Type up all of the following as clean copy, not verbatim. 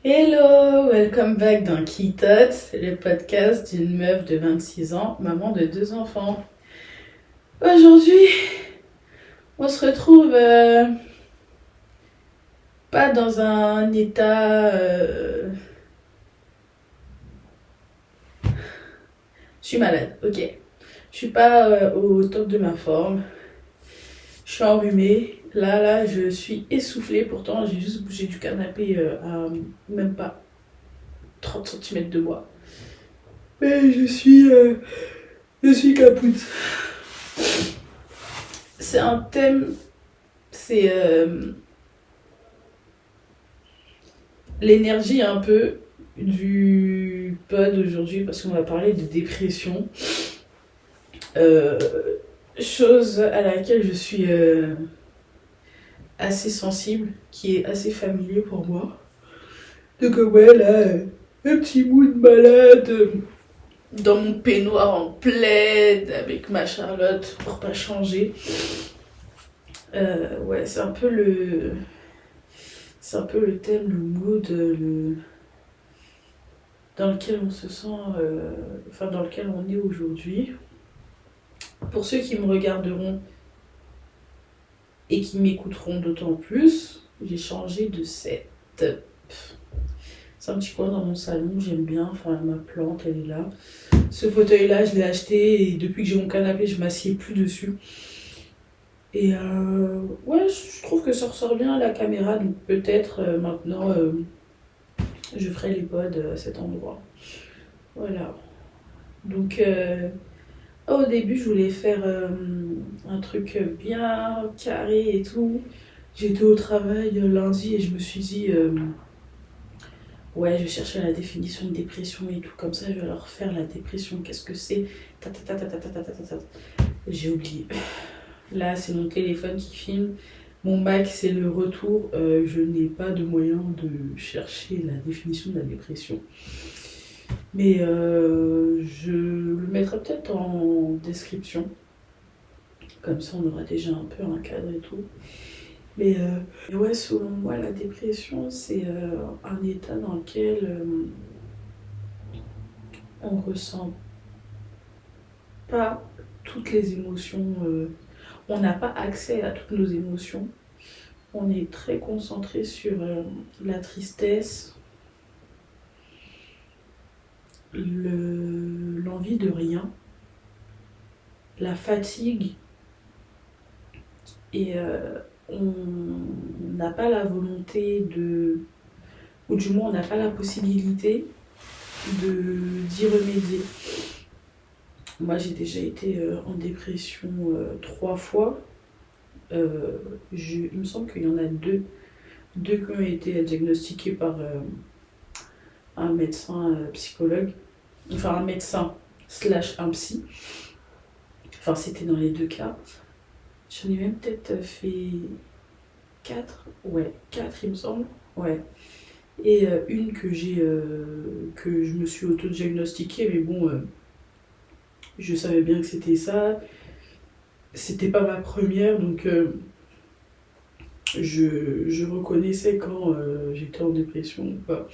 Hello, welcome back dans Kitot, le podcast d'une meuf de 26 ans, maman de 2 enfants. Aujourd'hui, on se retrouve pas dans un état... Je suis malade, ok. Je suis pas au top de ma forme. Je suis enrhumée. Là, je suis essoufflée. Pourtant, j'ai juste bougé du canapé à même pas 30 cm de moi. Mais je suis capoute. C'est un thème, c'est l'énergie un peu du pod aujourd'hui parce qu'on va parler de dépression. Euh, Chose à laquelle je suis assez sensible, qui est assez familier pour moi. Donc ouais, là, un petit mood malade dans mon peignoir en plaid avec ma Charlotte pour pas changer. Ouais, c'est un peu le thème, le mood, dans lequel on se sent, dans lequel on est aujourd'hui. Pour ceux qui me regarderont et qui m'écouteront d'autant plus, j'ai changé de setup. C'est un petit coin dans mon salon, j'aime bien, ma plante elle est là. Ce fauteuil là je l'ai acheté et depuis que j'ai mon canapé je m'assieds plus dessus. Et ouais, je trouve que ça ressort bien à la caméra, donc peut-être maintenant je ferai les pods à cet endroit. Voilà. Donc au début je voulais faire un truc bien carré et tout. J'étais au travail lundi et je me suis dit ouais, je cherchais la définition de dépression et tout, comme ça je vais leur faire la dépression, qu'est-ce que c'est. J'ai oublié. Là, c'est mon téléphone qui filme. Mon Mac, c'est le retour. Je n'ai pas de moyen de chercher la définition de la dépression. Mais je le mettrai peut-être en description. Comme ça, on aura déjà un peu un cadre et tout. Mais ouais, selon moi, la dépression, c'est un état dans lequel on ressent pas toutes les émotions. On n'a pas accès à toutes nos émotions. On est très concentré sur la tristesse, l'envie de rien, la fatigue, et on n'a pas la volonté ou du moins on n'a pas la possibilité d'y remédier. Moi j'ai déjà été en dépression 3 fois. Il me semble qu'il y en a deux qui ont été diagnostiqués par un médecin psychologue, enfin un médecin / un psy. Enfin, c'était dans les 2 cas. J'en ai même peut-être fait 4. Ouais, 4 il me semble. Ouais. Et une que je me suis auto-diagnostiquée, mais bon, je savais bien que c'était ça. C'était pas ma première, donc je reconnaissais quand j'étais en dépression ou pas.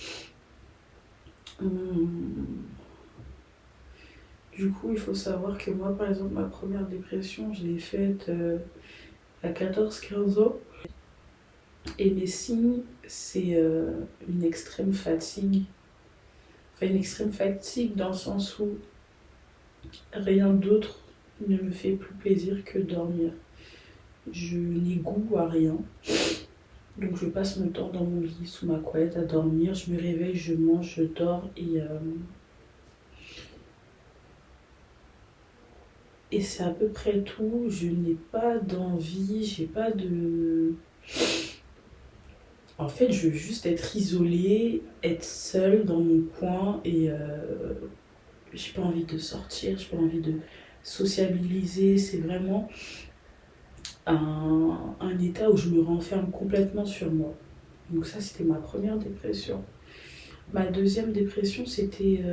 Du coup, il faut savoir que moi, par exemple, ma première dépression, je l'ai faite à 14-15 ans. Et mes signes, c'est une extrême fatigue. Enfin, une extrême fatigue dans le sens où rien d'autre ne me fait plus plaisir que dormir. Je n'ai goût à rien. Donc je passe mon temps dans mon lit, sous ma couette, à dormir. Je me réveille, je mange, je dors et c'est à peu près tout. Je n'ai pas d'envie, j'ai pas de... En fait, je veux juste être isolée, être seule dans mon coin et j'ai pas envie de sortir, j'ai pas envie de sociabiliser. C'est vraiment un état où je me renferme complètement sur moi. Donc ça, c'était ma première dépression. Ma deuxième dépression, c'était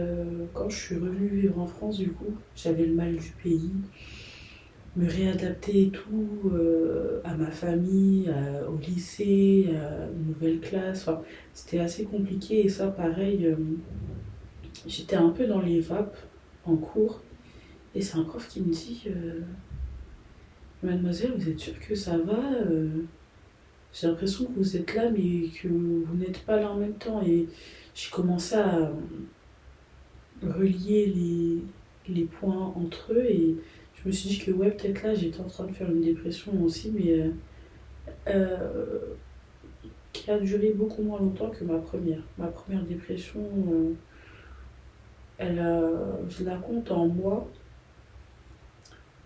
quand je suis revenue vivre en France, du coup. J'avais le mal du pays. me réadapter et tout à ma famille, au lycée, à une nouvelle classe. Enfin, c'était assez compliqué et ça, pareil, j'étais un peu dans les vapes en cours et c'est un prof qui me dit Mademoiselle, vous êtes sûre que ça va J'ai l'impression que vous êtes là mais que vous n'êtes pas là en même temps. Et j'ai commencé à relier les points entre eux et je me suis dit que ouais, peut-être là j'étais en train de faire une dépression aussi, mais euh, qui a duré beaucoup moins longtemps que ma première. Ma première dépression, je la compte en mois.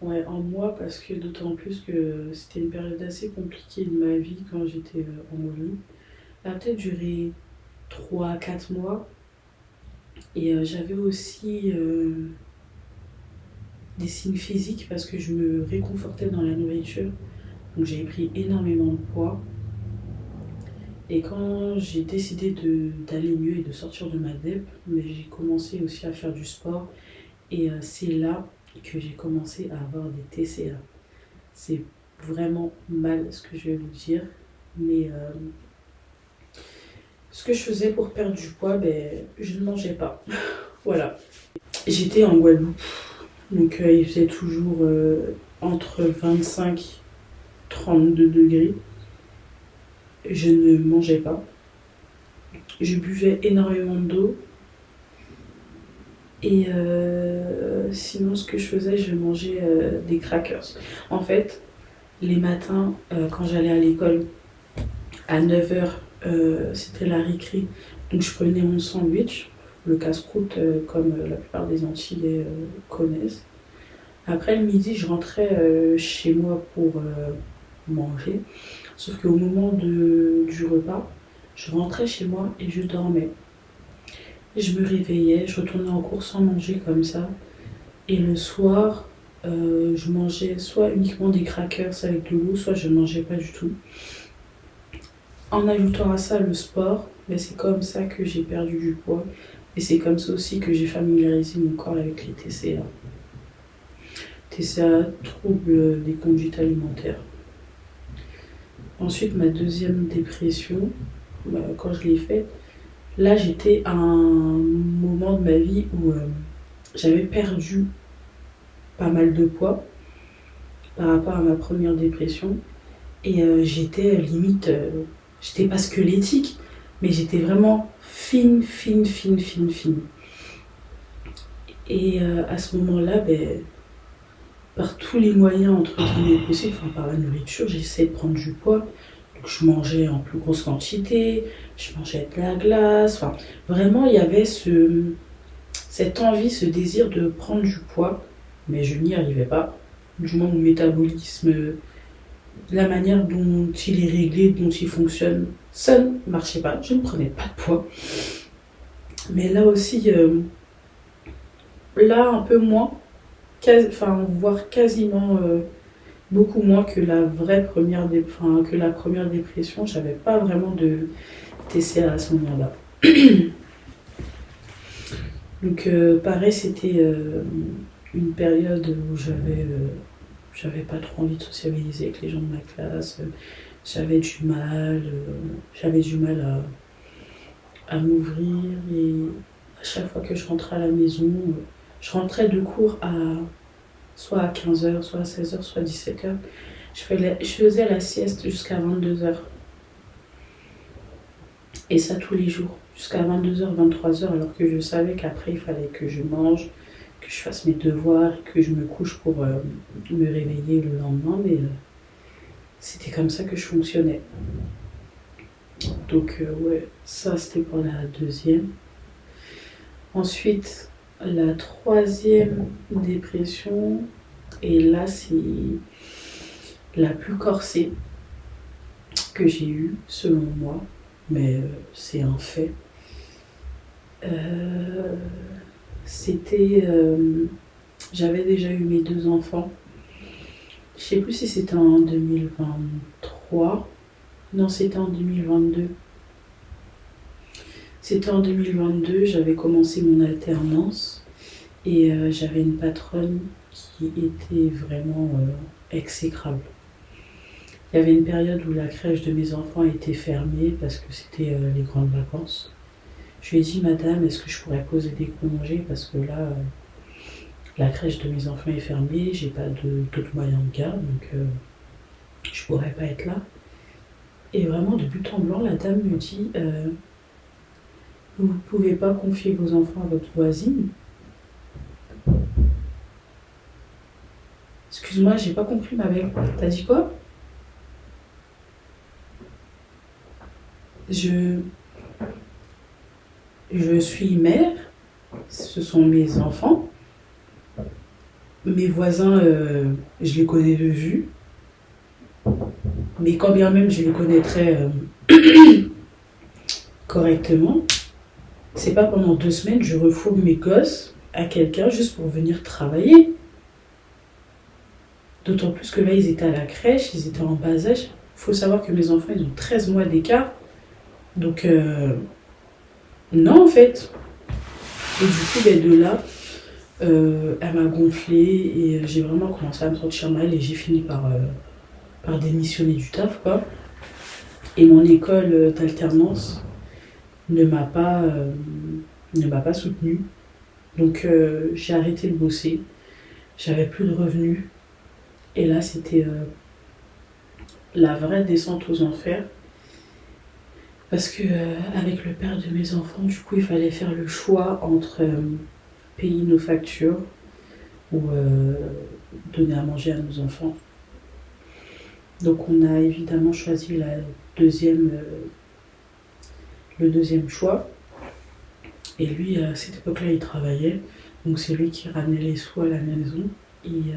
Ouais, en mois parce que d'autant plus que c'était une période assez compliquée de ma vie quand j'étais en Molly. Elle a peut-être duré 3 à 4 mois. Et j'avais aussi des signes physiques parce que je me réconfortais dans la nourriture. Donc j'ai pris énormément de poids. Et quand j'ai décidé d'aller mieux et de sortir de ma dep, mais j'ai commencé aussi à faire du sport. Et c'est là que j'ai commencé à avoir des TCA. C'est vraiment mal ce que je vais vous dire. Mais ce que je faisais pour perdre du poids, ben, je ne mangeais pas. Voilà. J'étais en Guadeloupe. Donc il faisait toujours entre 25 et 32 degrés. Je ne mangeais pas. Je buvais énormément d'eau. Et sinon, ce que je faisais, je mangeais des crackers. En fait, les matins, quand j'allais à l'école, à 9 h, c'était la récré. Donc je prenais mon sandwich, le casse-croûte, comme la plupart des Antillais connaissent. Après le midi, je rentrais chez moi pour manger. Sauf qu'au moment du repas, je rentrais chez moi et je dormais. Et je me réveillais, je retournais en cours sans manger comme ça. Et le soir, je mangeais soit uniquement des crackers avec de l'eau, soit je ne mangeais pas du tout. En ajoutant à ça le sport, ben c'est comme ça que j'ai perdu du poids. Et c'est comme ça aussi que j'ai familiarisé mon corps avec les TCA. TCA, troubles des conduites alimentaires. Ensuite, ma deuxième dépression, quand je l'ai faite, là j'étais à un moment de ma vie où j'avais perdu pas mal de poids par rapport à ma première dépression. Et j'étais limite, j'étais pas squelettique, mais j'étais vraiment fine, fine, fine, fine, fine. Et à ce moment-là, ben, par tous les moyens entre guillemets possibles, enfin par la nourriture, j'essayais de prendre du poids. Donc je mangeais en plus grosse quantité, je mangeais de la glace, enfin vraiment il y avait cette envie, ce désir de prendre du poids, mais je n'y arrivais pas. Du moins mon métabolisme, la manière dont il est réglé, dont il fonctionne, ça ne marchait pas, je ne prenais pas de poids. Mais là aussi, là un peu moins, voire quasiment beaucoup moins que la que la première dépression. J'avais pas vraiment de TCA à ce moment-là. Donc pareil, c'était une période où j'avais pas trop envie de sociabiliser avec les gens de ma classe. J'avais du mal, à m'ouvrir et à chaque fois que je rentrais à la maison, je rentrais de cours soit à 15 h, soit à 16 h, soit à 17 h. Je faisais la sieste jusqu'à 22 h. Et ça tous les jours, jusqu'à 22 h, 23 h, alors que je savais qu'après il fallait que je mange, que je fasse mes devoirs, que je me couche pour me réveiller le lendemain, mais c'était comme ça que je fonctionnais. Donc ouais, ça c'était pour la deuxième. Ensuite, la troisième dépression, et là c'est la plus corsée que j'ai eue selon moi, mais c'est un fait. J'avais déjà eu mes 2 enfants. Je sais plus si c'était en 2023. Non, c'était en 2022. C'était en 2022, j'avais commencé mon alternance et j'avais une patronne qui était vraiment exécrable. Il y avait une période où la crèche de mes enfants était fermée parce que c'était les grandes vacances. Je lui ai dit, madame, est-ce que je pourrais poser des congés parce que là, la crèche de mes enfants est fermée, j'ai pas d'autres moyens de garde, donc je pourrais pas être là. Et vraiment, de but en blanc, la dame me dit, vous ne pouvez pas confier vos enfants à votre voisine. Excuse-moi, j'ai pas compris, ma belle. T'as dit quoi? Je suis mère, ce sont mes enfants. Mes voisins, je les connais de vue. Mais quand bien même je les connaîtrais correctement, c'est pas pendant 2 semaines je refourgue mes gosses à quelqu'un juste pour venir travailler. D'autant plus que là, ils étaient à la crèche, ils étaient en bas âge. Il faut savoir que mes enfants, ils ont 13 mois d'écart. Donc, non, en fait. Et du coup, de là, elle m'a gonflé et j'ai vraiment commencé à me sentir mal et j'ai fini par démissionner du taf, quoi. Et mon école d'alternance ne m'a pas soutenue. Donc, j'ai arrêté de bosser. J'avais plus de revenus. Et là, c'était la vraie descente aux enfers. Parce que avec le père de mes enfants, du coup, il fallait faire le choix entre payer nos factures ou donner à manger à nos enfants. Donc on a évidemment choisi le deuxième choix. Et lui, à cette époque-là, il travaillait. Donc c'est lui qui ramenait les sous à la maison. Et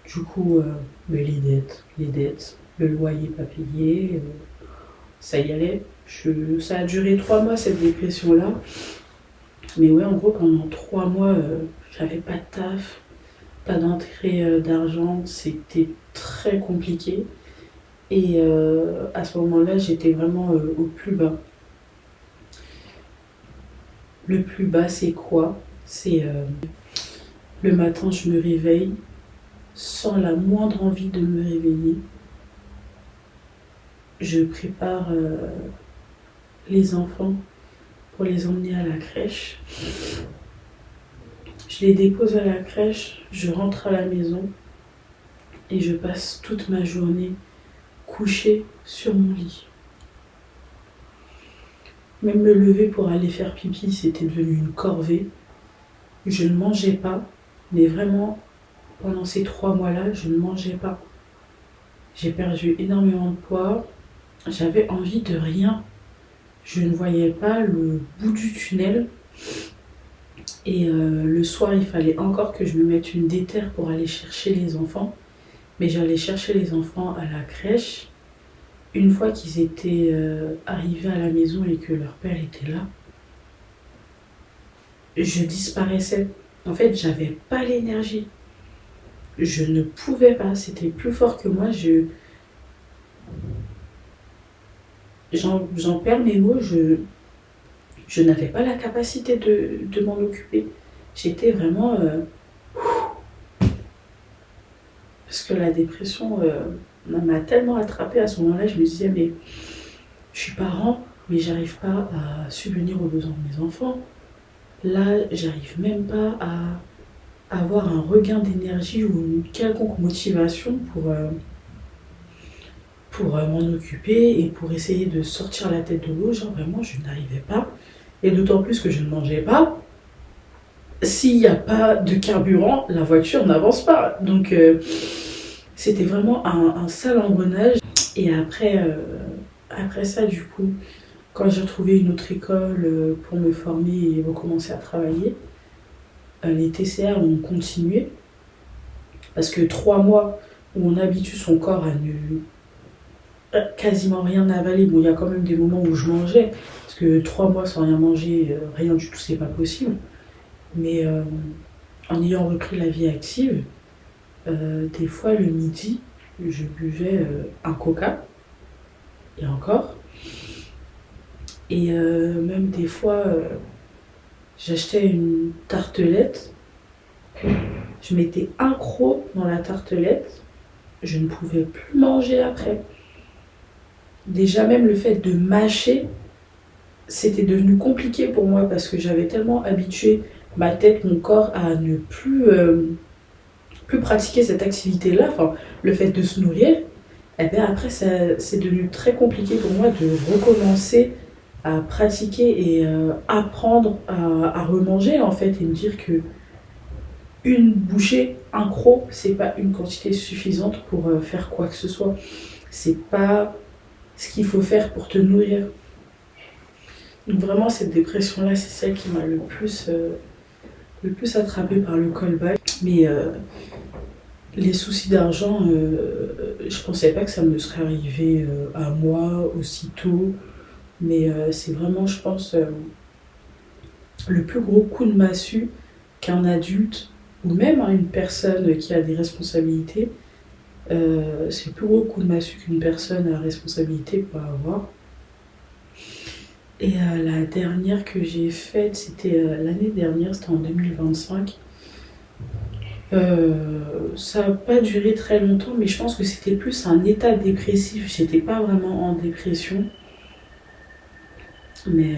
du coup, les dettes, le loyer pas payé, ça y allait. Ça a duré 3 mois cette dépression-là. Mais ouais, en gros, pendant 3 mois, j'avais pas de taf, pas d'entrée d'argent, c'était très compliqué. Et à ce moment-là, j'étais vraiment au plus bas. Le plus bas, c'est quoi? C'est le matin, je me réveille sans la moindre envie de me réveiller. Je prépare les enfants pour les emmener à la crèche. Je les dépose à la crèche, je rentre à la maison et je passe toute ma journée couchée sur mon lit. Même me lever pour aller faire pipi, c'était devenu une corvée. Je ne mangeais pas, mais vraiment, pendant ces 3 mois-là, je ne mangeais pas. J'ai perdu énormément de poids, j'avais envie de rien. Je ne voyais pas le bout du tunnel. Et le soir, il fallait encore que je me mette une déterre pour aller chercher les enfants. Mais j'allais chercher les enfants à la crèche. Une fois qu'ils étaient arrivés à la maison et que leur père était là, je disparaissais. En fait, j'avais pas l'énergie. Je ne pouvais pas. C'était plus fort que moi. J'en perds mes mots. Je n'avais pas la capacité de m'en occuper. J'étais vraiment... parce que la dépression m'a tellement attrapée à ce moment-là, je me disais, mais je suis parent, mais j'arrive pas à subvenir aux besoins de mes enfants. Là, j'arrive même pas à avoir un regain d'énergie ou une quelconque motivation pour m'en occuper et pour essayer de sortir la tête de l'eau. Genre vraiment, je n'arrivais pas. Et d'autant plus que je ne mangeais pas. S'il n'y a pas de carburant, la voiture n'avance pas. Donc c'était vraiment un sale engrenage. Et après ça, du coup, quand j'ai retrouvé une autre école pour me former et recommencer à travailler, les TCA ont continué. Parce que 3 mois où on habitue son corps à ne quasiment rien avaler. Bon, il y a quand même des moments où je mangeais. Parce que 3 mois sans rien manger, rien du tout, c'est pas possible. Mais en ayant repris la vie active, des fois le midi, je buvais un coca, et encore. Et même des fois, j'achetais une tartelette Je mettais un croc dans la tartelette, je ne pouvais plus manger après. Déjà même le fait de mâcher, c'était devenu compliqué pour moi parce que j'avais tellement habitué ma tête, mon corps à ne plus pratiquer cette activité-là, enfin le fait de se nourrir. Et bien après, c'est devenu très compliqué pour moi de recommencer à pratiquer et apprendre à remanger en fait et me dire que une bouchée, un croc, c'est pas une quantité suffisante pour faire quoi que ce soit. C'est pas ce qu'il faut faire pour te nourrir. Donc vraiment cette dépression-là, c'est celle qui m'a le plus attrapée par le callback. Mais les soucis d'argent, je pensais pas que ça me serait arrivé à moi aussitôt. Mais c'est vraiment, je pense, le plus gros coup de massue qu'un adulte ou même une personne qui a des responsabilités, c'est le plus gros coup de massue qu'une personne à responsabilité peut avoir. Et la dernière que j'ai faite, c'était l'année dernière, c'était en 2025. Ça n'a pas duré très longtemps, mais je pense que c'était plus un état dépressif. J'étais pas vraiment en dépression. Mais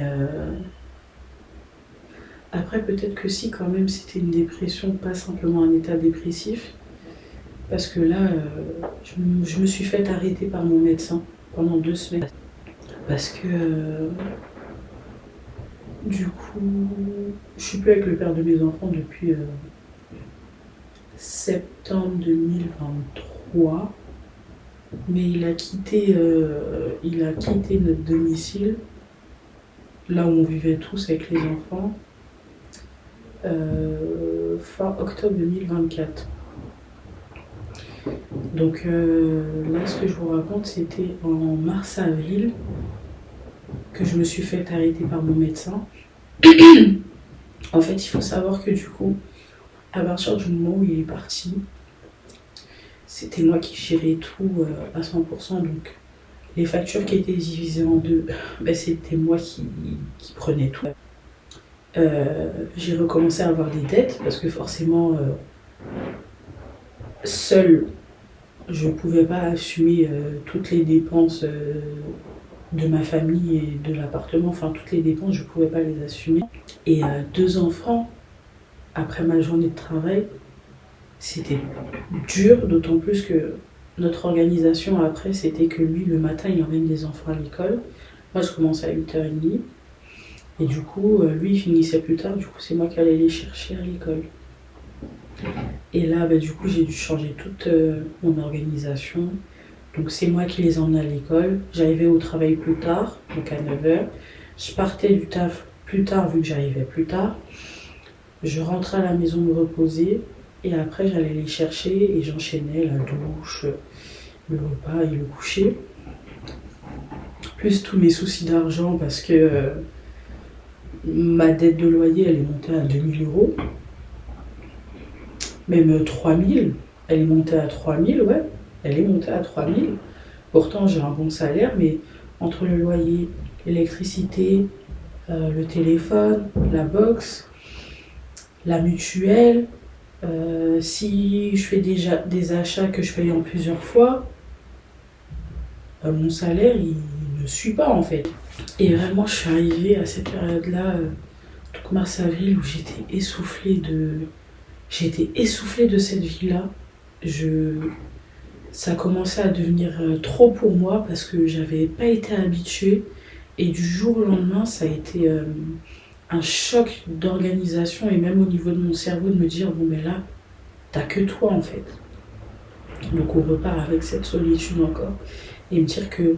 après, peut-être que si, quand même, c'était une dépression, pas simplement un état dépressif. Parce que là, je me suis fait arrêter par mon médecin pendant 2 semaines. Parce que, du coup, je suis plus avec le père de mes enfants depuis septembre 2023. Mais il a quitté notre domicile, là où on vivait tous avec les enfants, fin octobre 2024. Donc là, ce que je vous raconte, c'était en mars-avril que je me suis fait arrêter par mon médecin. En fait, il faut savoir que du coup, à partir du moment où il est parti, c'était moi qui gérais tout à 100%. Donc les factures qui étaient divisées en deux, c'était moi qui prenais tout. J'ai recommencé à avoir des dettes parce que forcément, seule, je ne pouvais pas assumer toutes les dépenses de ma famille et de l'appartement. Enfin, toutes les dépenses, je ne pouvais pas les assumer. Et 2 enfants, après ma journée de travail, c'était dur, d'autant plus que notre organisation après, c'était que lui, le matin, il emmène des enfants à l'école. Moi, je commençais à 8h30. Et du coup, lui, il finissait plus tard. Du coup, c'est moi qui allais les chercher à l'école. Et là, du coup, j'ai dû changer toute mon organisation. Donc, c'est moi qui les emmenais à l'école. J'arrivais au travail plus tard, donc à 9h. Je partais du taf plus tard, vu que j'arrivais plus tard. Je rentrais à la maison me reposer. Et après, j'allais les chercher et j'enchaînais la douche, le repas et le coucher. Plus tous mes soucis d'argent parce que ma dette de loyer, elle est montée à 2 000 €. Même 3 000. Elle est montée à 3 000, ouais. Elle est montée à 3 000. Pourtant, j'ai un bon salaire, mais entre le loyer, l'électricité, le téléphone, la box, la mutuelle, si je fais déjà des achats que je paye en plusieurs fois, mon salaire, il ne suit pas en fait. Et vraiment, je suis arrivée à cette période-là, donc mars-avril, où j'étais essoufflée de cette vie-là. Ça commençait à devenir trop pour moi parce que j'avais pas été habituée. Et du jour au lendemain, ça a été un choc d'organisation et même au niveau de mon cerveau de me dire bon mais là, t'as que toi en fait. Donc on repart avec cette solitude encore et me dire que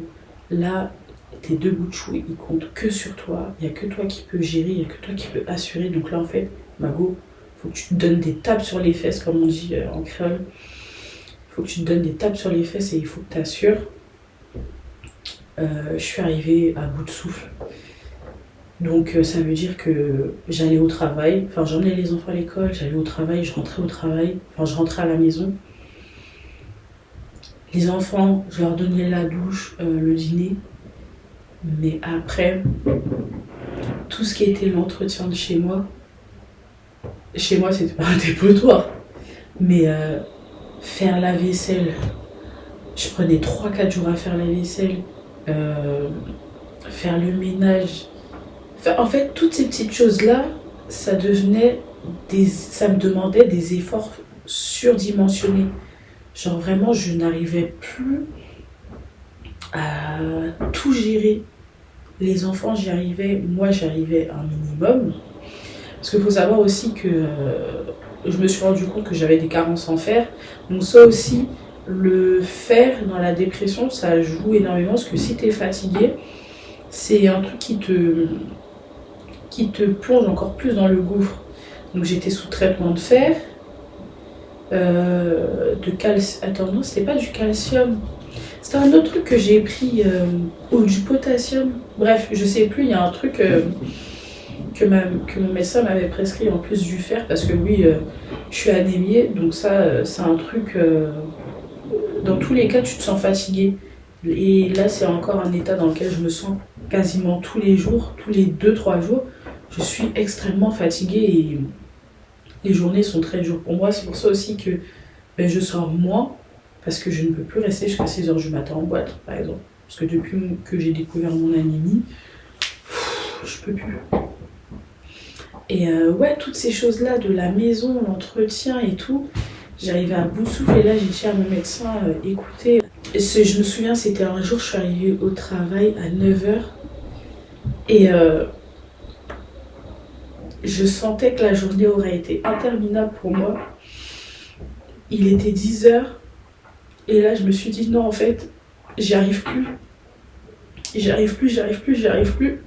là, tes 2 bouts de chou, ils comptent que sur toi. Il n'y a que toi qui peux gérer, il n'y a que toi qui peux assurer. Donc là en fait, Mago, faut que tu te donnes des tapes sur les fesses comme on dit en créole. Il faut que tu te donnes des tapes sur les fesses et il faut que tu assures. Je suis arrivée à bout de souffle. Donc ça veut dire que j'allais au travail, enfin j'emmenais les enfants à l'école, j'allais au travail, je rentrais au travail, enfin je rentrais à la maison. Les enfants, je leur donnais la douche, le dîner. Mais après, tout ce qui était l'entretien de chez moi, Chez moi, c'était pas un dépotoir. Mais faire la vaisselle, je prenais 3 4 jours à faire la vaisselle. Euh, Faire le ménage. Enfin, en fait, toutes ces petites choses-là, ça me demandait des efforts surdimensionnés. Genre vraiment, je n'arrivais plus à tout gérer. Les enfants, j'y arrivais, moi j'y arrivais un minimum. Parce qu'il faut savoir aussi que je me suis rendu compte que j'avais des carences en fer. Donc ça aussi, le fer dans la dépression, ça joue énormément parce que si tu es fatigué, c'est un truc qui te plonge encore plus dans le gouffre. Donc j'étais sous traitement de fer, de calcium. Attends, non, c'était pas du calcium. C'était un autre truc que j'ai pris, ou du potassium. Bref, je sais plus, il y a un truc que mon médecin m'avait prescrit en plus du fer, parce que oui, je suis anémiée, donc ça, c'est un truc. Dans tous les cas, tu te sens fatigué. Et là, c'est encore un état dans lequel je me sens quasiment tous les jours, tous les 2 3 jours. Je suis extrêmement fatiguée et les journées sont très dures pour moi. C'est pour ça aussi que je sors moins, parce que je ne peux plus rester jusqu'à 6 heures du matin en boîte, par exemple. Parce que depuis que j'ai découvert mon anémie, je peux plus. Et ouais, toutes ces choses-là, de la maison, l'entretien et tout, j'arrivais à bout de souffle. Et là, j'ai dit à mon médecin, écoutez, je me souviens, c'était un jour, je suis arrivée au travail à 9 heures et je sentais que la journée aurait été interminable pour moi. Il était 10 heures et là, je me suis dit, non, en fait, j'y arrive plus. J'y arrive plus, j'y arrive plus, j'y arrive plus.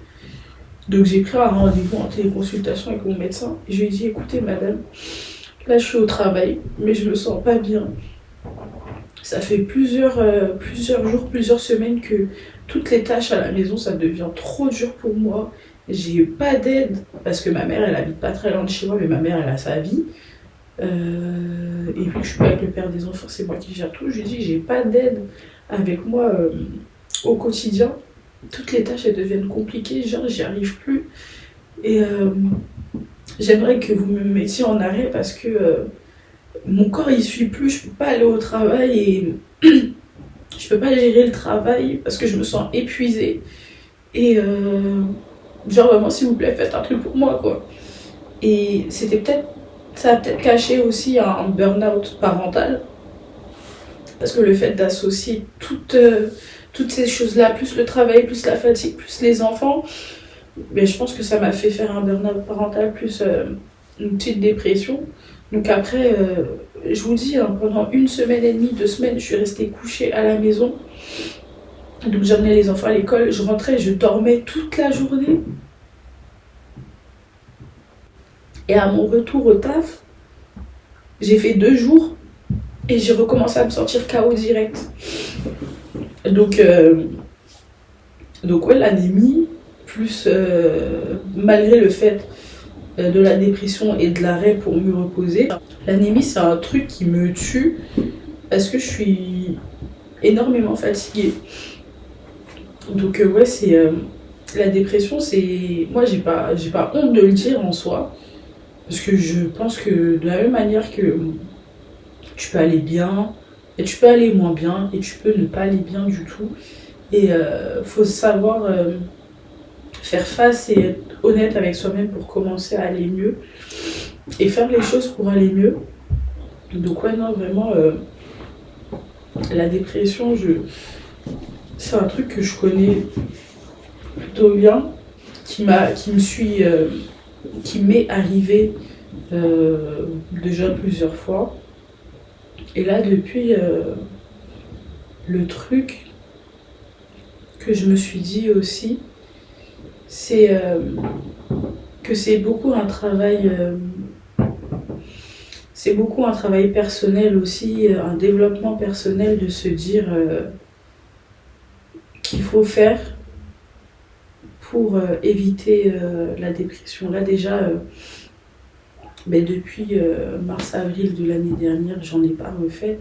Donc j'ai pris un rendez-vous en téléconsultation avec mon médecin et je lui ai dit, écoutez madame, là je suis au travail, mais je me sens pas bien. Ça fait plusieurs jours, plusieurs semaines que toutes les tâches à la maison, ça devient trop dur pour moi. J'ai pas d'aide, parce que ma mère, elle habite pas très loin de chez moi, mais ma mère, elle a sa vie. Et vu que je suis pas avec le père des enfants, c'est moi qui gère tout. Je lui ai dit, j'ai pas d'aide avec moi au quotidien. Toutes les tâches, elles deviennent compliquées, genre j'y arrive plus. Et j'aimerais que vous me mettiez en arrêt parce que mon corps il suit plus, je peux pas aller au travail et je peux pas gérer le travail parce que je me sens épuisée. Et genre vraiment, s'il vous plaît, faites un truc pour moi, quoi. Et ça a peut-être caché aussi un burn-out parental, parce que le fait d'associer toutes ces choses-là, plus le travail, plus la fatigue, plus les enfants, mais je pense que ça m'a fait faire un burn-out parental, plus une petite dépression. Donc après, je vous dis, hein, pendant 1 semaine et demie, 2 semaines, je suis restée couchée à la maison. Donc j'emmenais les enfants à l'école, je rentrais, je dormais toute la journée. Et à mon retour au taf, j'ai fait 2 jours et j'ai recommencé à me sentir KO direct. Donc ouais, l'anémie, plus malgré le fait de la dépression et de l'arrêt pour me reposer, l'anémie c'est un truc qui me tue parce que je suis énormément fatiguée. Donc ouais, c'est la dépression, c'est moi j'ai pas honte de le dire en soi, parce que je pense que de la même manière que tu peux aller bien et tu peux aller moins bien et tu peux ne pas aller bien du tout, et faut savoir faire face et être honnête avec soi-même pour commencer à aller mieux et faire les choses pour aller mieux. Donc ouais, non, vraiment la dépression, c'est un truc que je connais plutôt bien, qui m'est arrivé déjà plusieurs fois. Et là, depuis, le truc que je me suis dit aussi, c'est que c'est beaucoup un travail personnel aussi, un développement personnel, de se dire qu'il faut faire pour éviter la dépression. Là déjà, depuis mars-avril de l'année dernière, j'en ai pas refait.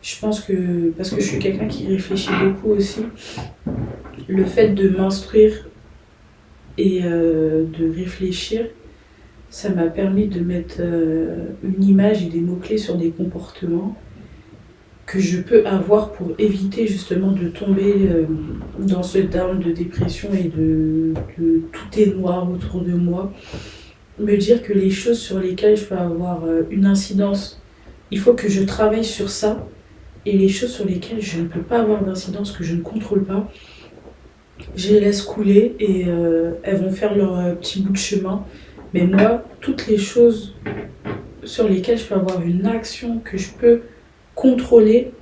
Je pense que, parce que je suis quelqu'un qui réfléchit beaucoup aussi, le fait de m'instruire et de réfléchir, Ça m'a permis de mettre une image et des mots-clés sur des comportements que je peux avoir pour éviter justement de tomber dans ce down de dépression et de tout est noir autour de moi. Me dire que les choses sur lesquelles je peux avoir une incidence, il faut que je travaille sur ça. Et les choses sur lesquelles je ne peux pas avoir d'incidence, que je ne contrôle pas, je les laisse couler et elles vont faire leur petit bout de chemin. Mais moi, toutes les choses sur lesquelles je peux avoir une action que je peux contrôler,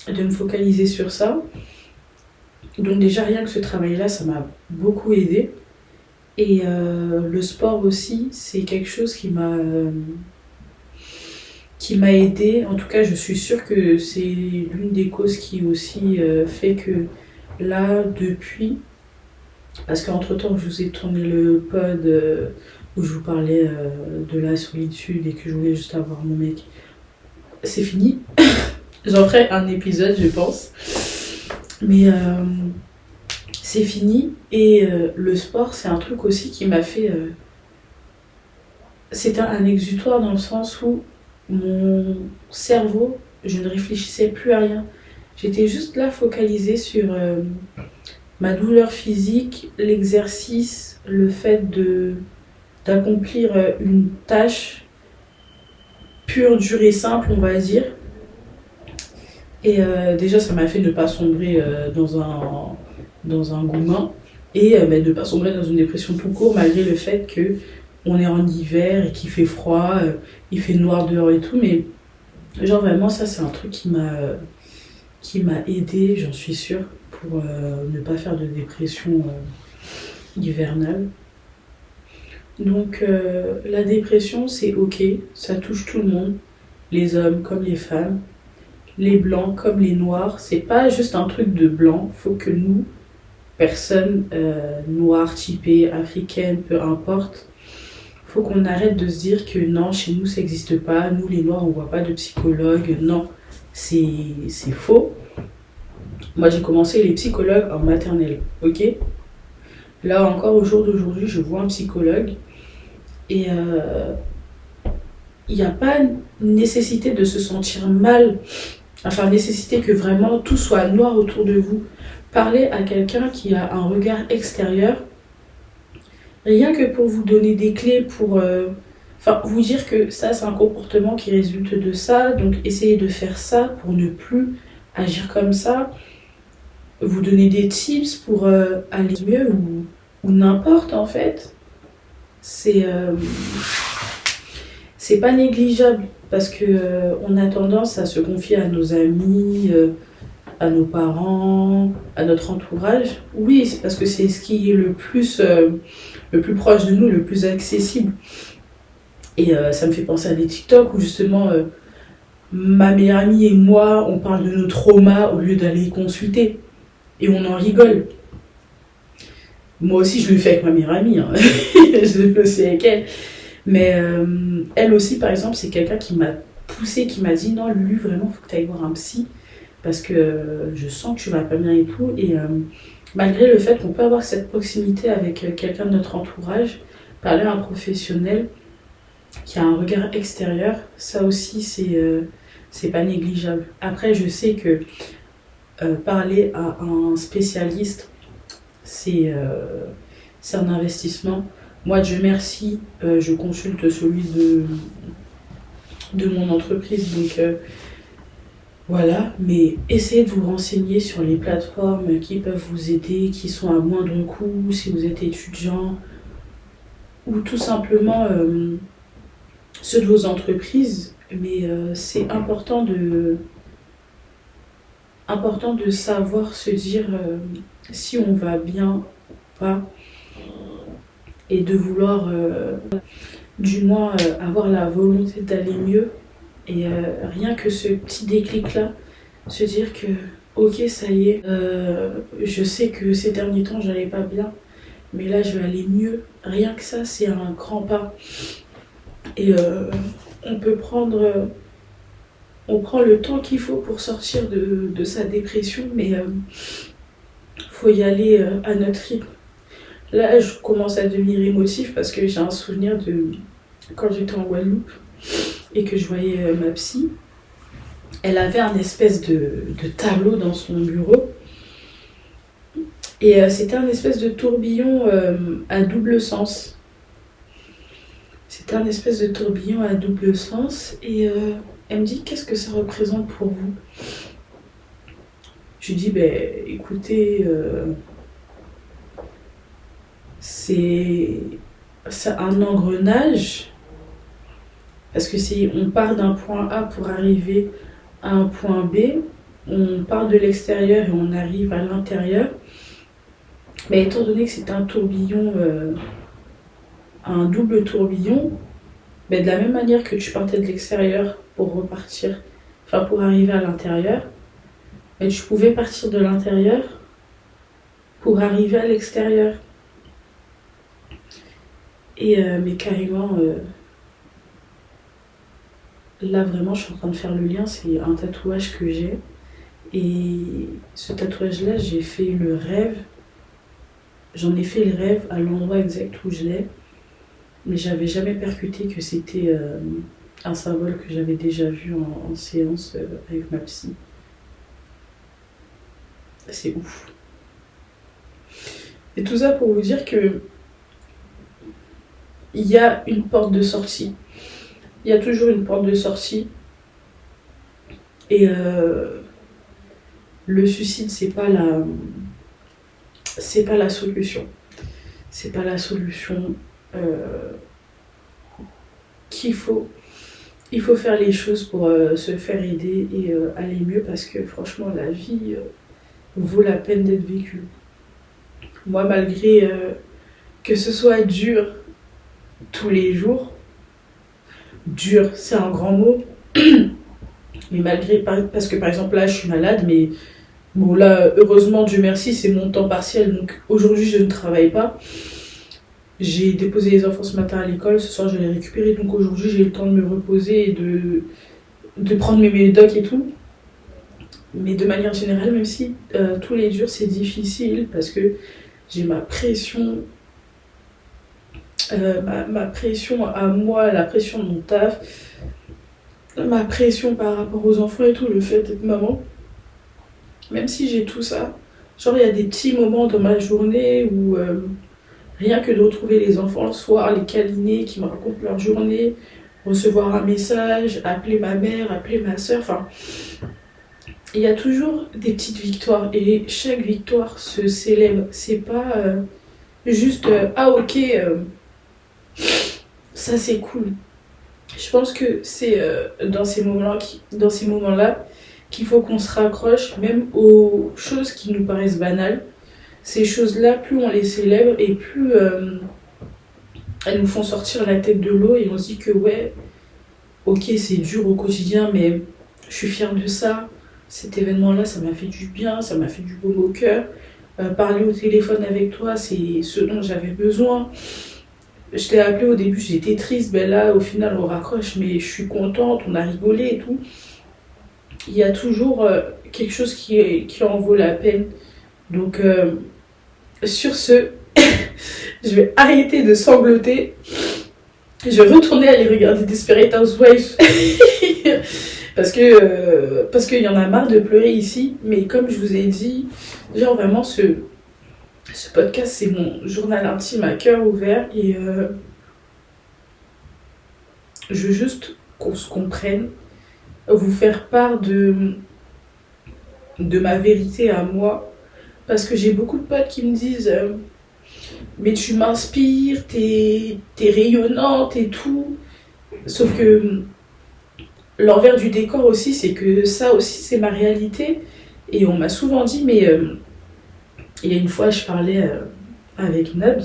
de me focaliser sur ça. Donc déjà, rien que ce travail-là, ça m'a beaucoup aidé. Et le sport aussi, c'est quelque chose qui m'a aidé. En tout cas, je suis sûre que c'est l'une des causes qui aussi fait que là, depuis, parce qu'entre-temps, je vous ai tourné le pod où je vous parlais de la solitude et que je voulais juste avoir mon mec. C'est fini. J'en ferai un épisode, je pense. Mais c'est fini. Et le sport, c'est un truc aussi qui m'a fait... C'était un exutoire dans le sens où mon cerveau, je ne réfléchissais plus à rien. J'étais juste là focalisée sur ma douleur physique, l'exercice, le fait d'accomplir une tâche pure, dure et simple, on va dire. Et déjà, ça m'a fait ne pas sombrer dans un gourmand et de ne pas sombrer dans une dépression tout court, malgré le fait que on est en hiver et qu'il fait froid, il fait noir dehors et tout. Mais genre vraiment, ça, c'est un truc qui m'a aidé, j'en suis sûre, pour ne pas faire de dépression hivernale. Donc la dépression, c'est ok, ça touche tout le monde, les hommes comme les femmes, les blancs comme les noirs. C'est pas juste un truc de blanc, faut que nous, personnes noires, typées, africaines, peu importe, faut qu'on arrête de se dire que non, chez nous ça n'existe pas, nous les noirs on voit pas de psychologue. Non, c'est faux. Moi j'ai commencé les psychologues en maternelle, ok. Là encore au jour d'aujourd'hui je vois un psychologue et il n'y a pas nécessité de se sentir mal, enfin nécessité que vraiment tout soit noir autour de vous. Parlez à quelqu'un qui a un regard extérieur, rien que pour vous donner des clés pour vous dire que ça c'est un comportement qui résulte de ça, donc essayez de faire ça pour ne plus agir comme ça, vous donner des tips pour aller mieux ou n'importe en fait. C'est pas négligeable parce que on a tendance à se confier à nos amis, à nos parents, à notre entourage. Oui, c'est parce que c'est ce qui est le plus proche de nous, le plus accessible. Et ça me fait penser à des TikTok où justement ma meilleure amie et moi, on parle de nos traumas au lieu d'aller consulter. Et on en rigole. Moi aussi, je le fais avec ma meilleure amie. Hein. Je le fais aussi avec elle. Mais elle aussi, par exemple, c'est quelqu'un qui m'a poussée, qui m'a dit « Non, Lulu, vraiment, il faut que tu ailles voir un psy. Parce que je sens que tu vas pas bien et tout. » Et malgré le fait qu'on peut avoir cette proximité avec quelqu'un de notre entourage, parler à un professionnel qui a un regard extérieur, ça aussi, c'est pas négligeable. Après, je sais que parler à un spécialiste, c'est un investissement. Moi, Dieu merci, je consulte celui de mon entreprise, donc voilà. Mais essayez de vous renseigner sur les plateformes qui peuvent vous aider, qui sont à moindre coût, si vous êtes étudiant, ou tout simplement ceux de vos entreprises. Mais c'est important de savoir se dire si on va bien ou pas et de vouloir du moins avoir la volonté d'aller mieux et rien que ce petit déclic là, se dire que ok ça y est, je sais que ces derniers temps j'allais pas bien mais là je vais aller mieux, rien que ça c'est un grand pas et on prend le temps qu'il faut pour sortir de sa dépression, mais faut y aller à notre rythme. Là, je commence à devenir émotive parce que j'ai un souvenir quand j'étais en Guadeloupe et que je voyais ma psy, elle avait un espèce de tableau dans son bureau. Et c'était un espèce de tourbillon à double sens. C'était un espèce de tourbillon à double sens. Et elle me dit, qu'est-ce que ça représente pour vous? Je lui dis, écoutez, c'est un engrenage. Parce que si on part d'un point A pour arriver à un point B, on part de l'extérieur et on arrive à l'intérieur. Mais étant donné que c'est un tourbillon, un double tourbillon, de la même manière que tu partais de l'extérieur pour repartir, enfin pour arriver à l'intérieur, tu pouvais partir de l'intérieur pour arriver à l'extérieur. Et mais carrément, là vraiment je suis en train de faire le lien, c'est un tatouage que j'ai. Et ce tatouage-là, j'ai fait le rêve. J'en ai fait le rêve à l'endroit exact où je l'ai, mais j'avais jamais percuté que c'était un symbole que j'avais déjà vu en séance avec ma psy. C'est ouf. Et tout ça pour vous dire que il y a une porte de sortie. Il y a toujours une porte de sortie. Et le suicide, c'est pas la solution. C'est pas la solution qu'il faut. Il faut faire les choses pour se faire aider et aller mieux, parce que franchement, la vie vaut la peine d'être vécue. Moi, malgré que ce soit dur tous les jours, dur, c'est un grand mot, mais malgré, parce que par exemple là, je suis malade, mais bon là, heureusement, Dieu merci, c'est mon temps partiel, donc aujourd'hui, je ne travaille pas. J'ai déposé les enfants ce matin à l'école, ce soir, je les récupérer, donc aujourd'hui, j'ai le temps de me reposer et de prendre mes médocs et tout. Mais de manière générale, même si tous les jours, c'est difficile, parce que j'ai ma pression, ma pression à moi, la pression de mon taf, ma pression par rapport aux enfants et tout, le fait d'être maman. Même si j'ai tout ça, genre il y a des petits moments dans ma journée où rien que de retrouver les enfants le soir, les câliner, qui me racontent leur journée, recevoir un message, appeler ma mère, appeler ma soeur, enfin, il y a toujours des petites victoires et chaque victoire se célèbre. C'est pas juste ah ok, ça c'est cool. Je pense que c'est dans ces moments-là qu'il faut qu'on se raccroche même aux choses qui nous paraissent banales. Ces choses-là, plus on les célèbre et plus elles nous font sortir la tête de l'eau et on se dit que ouais, ok, c'est dur au quotidien, mais je suis fière de ça. Cet événement-là, ça m'a fait du bien, ça m'a fait du baume au cœur. Parler au téléphone avec toi, c'est ce dont j'avais besoin. Je t'ai appelé au début, j'étais triste, là, au final, on raccroche, mais je suis contente, on a rigolé et tout. Il y a toujours quelque chose qui en vaut la peine. Donc, sur ce, je vais arrêter de sangloter. Je vais retourner aller regarder Desperate Housewives. parce qu'il y en a marre de pleurer ici. Mais comme je vous ai dit, genre vraiment ce podcast, c'est mon journal intime à cœur ouvert. Et je veux juste qu'on se comprenne. Vous faire part de ma vérité à moi. Parce que j'ai beaucoup de potes qui me disent mais tu m'inspires, t'es rayonnante et tout. Sauf que l'envers du décor aussi, c'est que ça aussi, c'est ma réalité. Et on m'a souvent dit, mais il y a une fois, je parlais avec Nabs.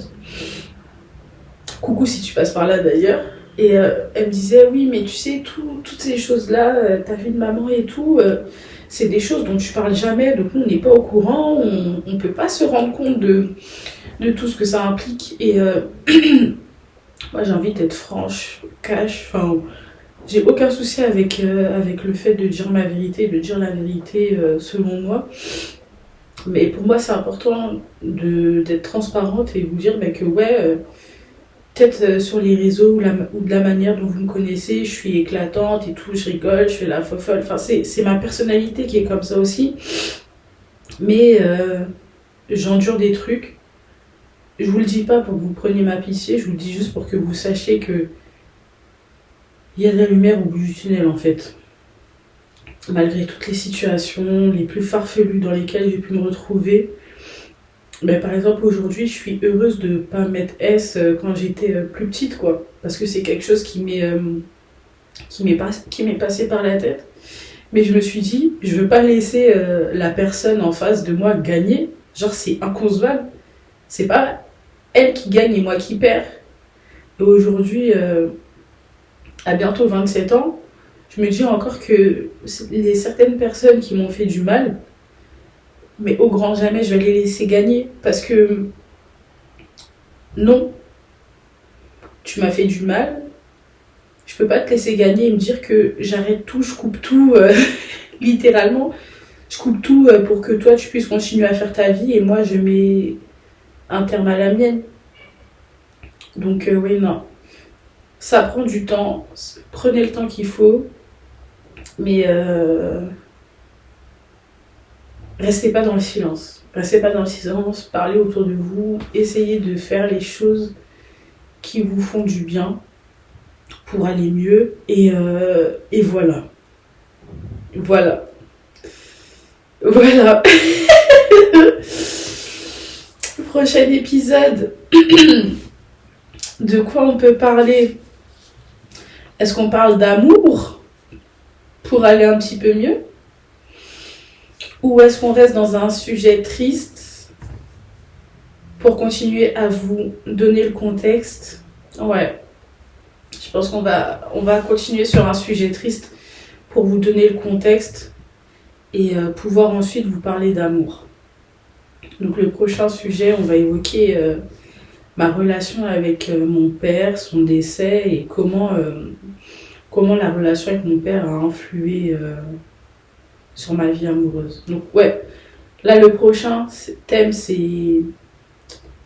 Coucou si tu passes par là d'ailleurs. Et elle me disait, oui, mais tu sais, toutes ces choses-là, ta vie de maman et tout, c'est des choses dont tu parles jamais. Donc nous, on n'est pas au courant, on ne peut pas se rendre compte de tout ce que ça implique. Et moi, j'ai envie d'être franche, cash, enfin... J'ai aucun souci avec le fait de dire ma vérité, de dire la vérité selon moi. Mais pour moi, c'est important d'être transparente et vous dire que ouais, peut-être sur les réseaux ou de la manière dont vous me connaissez, je suis éclatante et tout, je rigole, je fais la fofolle. Enfin, c'est ma personnalité qui est comme ça aussi. Mais j'endure des trucs. Je vous le dis pas pour que vous preniez ma pitié, je vous le dis juste pour que vous sachiez que il y a de la lumière au bout du tunnel en fait. Malgré toutes les situations les plus farfelues dans lesquelles j'ai pu me retrouver. Ben, par exemple, aujourd'hui, je suis heureuse de ne pas mettre S quand j'étais plus petite, quoi. Parce que c'est quelque chose qui m'est passé par la tête. Mais je me suis dit, je veux pas laisser la personne en face de moi gagner. Genre, c'est inconcevable. C'est pas elle qui gagne et moi qui perds. Et aujourd'hui, à bientôt 27 ans, je me dis encore que les certaines personnes qui m'ont fait du mal, mais au grand jamais je vais les laisser gagner. Parce que non, tu m'as fait du mal, je peux pas te laisser gagner et me dire que j'arrête tout, je coupe tout, littéralement. Je coupe tout pour que toi tu puisses continuer à faire ta vie et moi je mets un terme à la mienne. Donc oui, non. Ça prend du temps, prenez le temps qu'il faut, mais restez pas dans le silence. Restez pas dans le silence, parlez autour de vous, essayez de faire les choses qui vous font du bien pour aller mieux et voilà. Voilà. Voilà. Prochain épisode. De quoi on peut parler? Est-ce qu'on parle d'amour pour aller un petit peu mieux? Ou est-ce qu'on reste dans un sujet triste pour continuer à vous donner le contexte? Ouais, je pense qu'on va continuer sur un sujet triste pour vous donner le contexte et pouvoir ensuite vous parler d'amour. Donc le prochain sujet, on va évoquer ma relation avec mon père, son décès et comment la relation avec mon père a influé sur ma vie amoureuse. Donc ouais, là le prochain thème c'est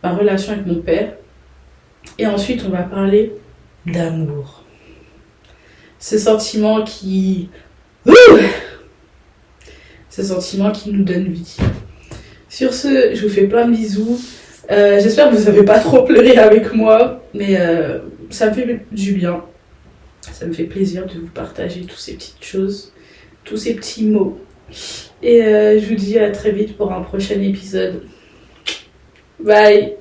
ma relation avec mon père. Et ensuite on va parler d'amour. Ce sentiment qui... Ce sentiment qui nous donne vie. Sur ce, je vous fais plein de bisous. J'espère que vous n'avez pas trop pleuré avec moi, mais ça me fait du bien. Ça me fait plaisir de vous partager toutes ces petites choses, tous ces petits mots. Et je vous dis à très vite pour un prochain épisode. Bye!